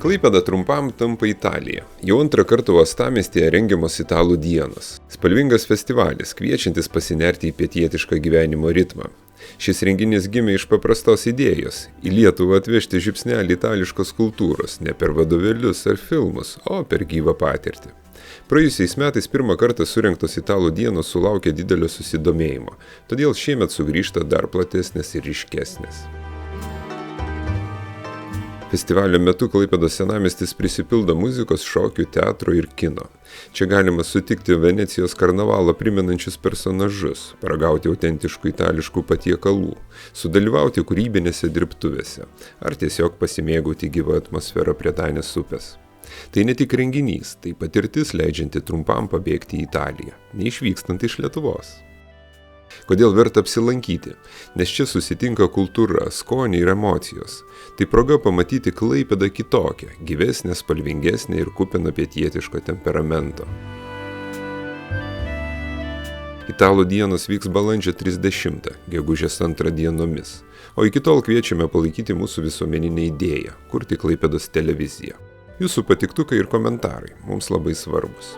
Klaipėda trumpam tampa Italija. Jau antrą kartą uostamiestyje rengiamos Italų dienos. Spalvingas festivalis, kviečiantis pasinerti į pietietišką gyvenimo ritmą. Šis renginys gimė iš paprastos idėjos – į Lietuvą atvežti žiupsnelį itališkos kultūros, ne per vadovėlius ar filmus, o per gyvą patirtį. Praėjusiais metais pirmą kartą surengtos Italų dienos sulaukė didelio susidomėjimo, todėl šiemet sugrįžta dar platesnės ir ryškesnės. Festivalio metu Klaipėdos senamiestis prisipildo muzikos, šokių, teatro ir kino. Čia galima sutikti Venecijos karnavalą primenančius personažus, paragauti autentiškų itališkų patiekalų, sudalyvauti kūrybinėse dirbtuvėse ar tiesiog pasimėgauti gyvą atmosferą prie Danės upės. Tai ne tik renginys, tai patirtis leidžianti trumpam pabėgti į Italiją, neišvykstant iš Lietuvos. Kodėl verta apsilankyti? Nes čia susitinka kultūra, skoniai ir emocijos. Tai proga pamatyti Klaipėdą kitokią, gyvesnę, spalvingesnę ir kupiną pietietiško temperamento. Italų dienos vyks balandžio 30, gegužės 2 dienomis, o iki tol kviečiame palaikyti mūsų visuomeninę idėją – kurti Klaipėdos televiziją. Jūsų patiktukai ir komentarai mums labai svarbus.